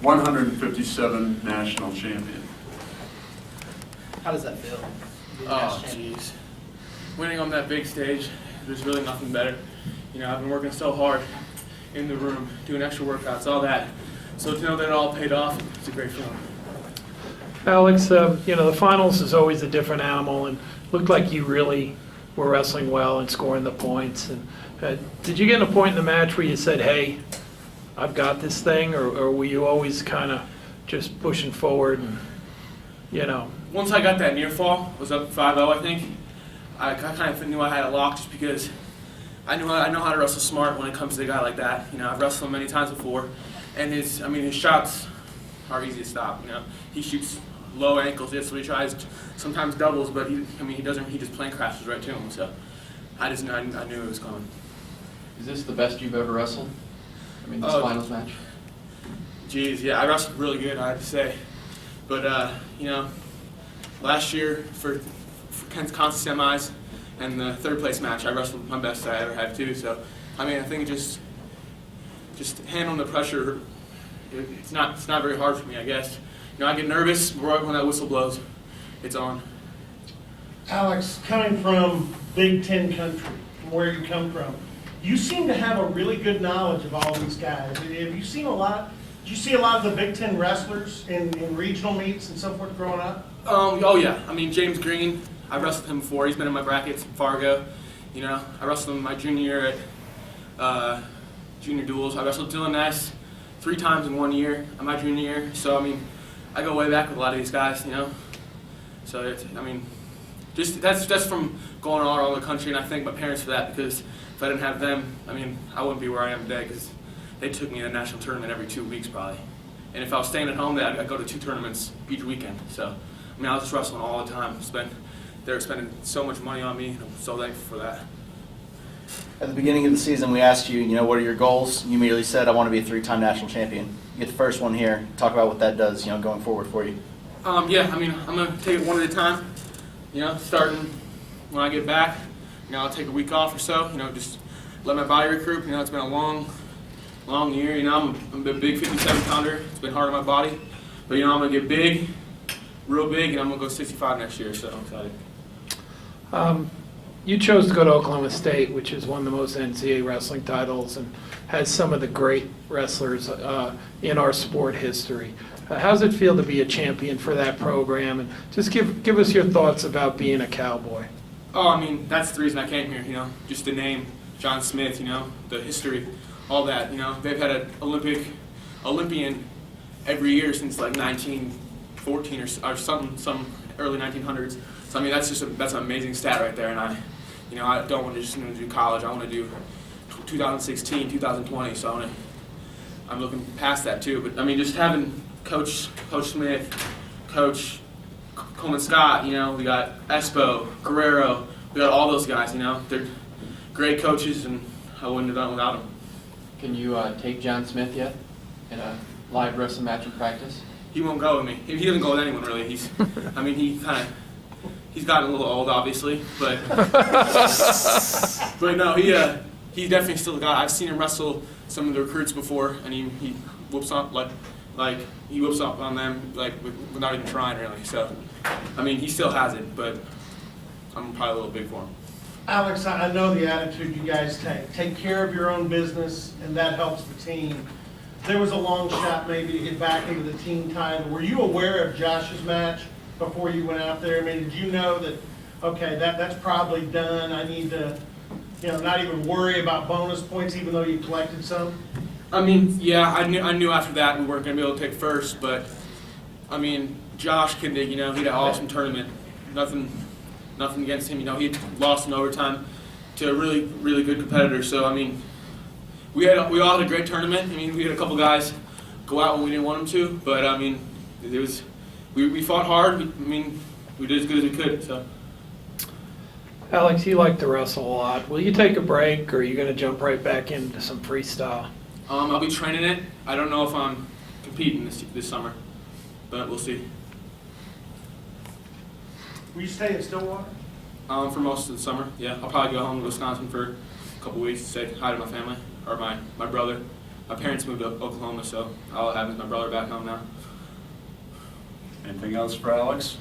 157 national champion. How does that feel? Oh, jeez. Winning on that big stage, there's really nothing better. You know, I've been working so hard in the room, doing extra workouts, all that. So to know that it all paid off, it's a great feeling. Alex, you know, the finals is always a different animal, and looked like you really were wrestling well and scoring the points. And did you get in a point in the match where you said, hey, I've got this thing, or were you always kind of just pushing forward and, you know? Once I got that near fall, was up 5-0, I think, I kind of knew I had it locked just because I know how to wrestle smart when it comes to a guy like that. You know, I've wrestled him many times before, and his shots are easy to stop. You know, he shoots low ankles. That's what he tries. Sometimes doubles, but he doesn't. He just plane crashes right to him. So I knew it was coming. Is this the best you've ever wrestled? I mean, this finals match? Geez, yeah, I wrestled really good, I have to say. But, you know, last year for conference semis and the third place match, I wrestled my best I ever had too. So, I mean, I think just handling the pressure, it's not very hard for me, I guess. You know, I get nervous right when that whistle blows. It's on. Alex, coming from Big Ten country, from where you come from, you seem to have a really good knowledge of all these guys. Have you seen a lot? Did you see a lot of the Big Ten wrestlers in regional meets and so forth growing up? Oh yeah. I mean, James Green, I wrestled him before. He's been in my brackets in Fargo. You know, I wrestled him my junior year at junior duels. I wrestled Dylan Ness 3 times in 1 year in my junior year. So I mean, I go way back with a lot of these guys. You know, so it's, I mean, just that's from going all around the country, and I thank my parents for that, because if I didn't have them, I mean, I wouldn't be where I am today, because they took me to a national tournament every 2 weeks probably. And if I was staying at home, I'd go to 2 tournaments each weekend. So, I mean, I was just wrestling all the time. They were spending so much money on me, and I'm so thankful for that. At the beginning of the season, we asked you, what are your goals? You immediately said, I want to be a 3-time national champion. You get the first one here. Talk about what that does, going forward for you. Yeah, I mean, I'm going to take it one at a time. Starting when I get back, I'll take a week off or so, just let my body recruit. It's been a long year. I'm a big 57-pounder. It's been hard on my body. But, I'm going to get big, real big, and I'm going to go 65 next year, so I'm excited. You chose to go to Oklahoma State, which has won the most NCAA wrestling titles and has some of the great wrestlers in our sport history. How does it feel to be a champion for that program? And just give us your thoughts about being a Cowboy. Oh, I mean, that's the reason I came here, just the name, John Smith, the history, all that. They've had an Olympian every year since like 1914 or some early 1900s. So I mean, that's an amazing stat right there. And I don't want to just do college. I want to do 2016, 2020. So I'm looking past that too. But I mean, just having Coach Smith, Coach Coleman Scott, we got Espo, Guerrero, we got all those guys. They're great coaches, and I wouldn't have done it without them. Can you take John Smith yet in a live wrestling match in practice? He won't go with me. He doesn't go with anyone really. He's gotten a little old, obviously, but but no, he's definitely still a guy. I've seen him wrestle some of the recruits before, and he whoops up like he whoops up on them without even trying really. So I mean, he still has it, but I'm probably a little big for him. Alex, I know the attitude you guys take. Take care of your own business, and that helps the team. There was a long shot maybe to get back into the team title. Were you aware of Josh's match before you went out there? I mean, did you know that, okay, that's probably done, I need to, not even worry about bonus points even though you collected some? I mean, yeah, I knew after that we weren't going to be able to take first, but, I mean, Josh Kindig, he had an awesome tournament. Nothing against him. He lost in overtime to a really, really good competitor. So, I mean, we all had a great tournament. I mean, we had a couple guys go out when we didn't want them to, but, I mean, we fought hard. We did as good as we could. So, Alex, you like to wrestle a lot. Will you take a break, or are you going to jump right back into some freestyle? I'll be training it. I don't know if I'm competing this summer, but we'll see. Will you stay in Stillwater? For most of the summer, yeah. I'll probably go home to Wisconsin for a couple weeks to say hi to my family, or my brother. My parents moved to Oklahoma, so I'll have my brother back home now. Anything else for Alex?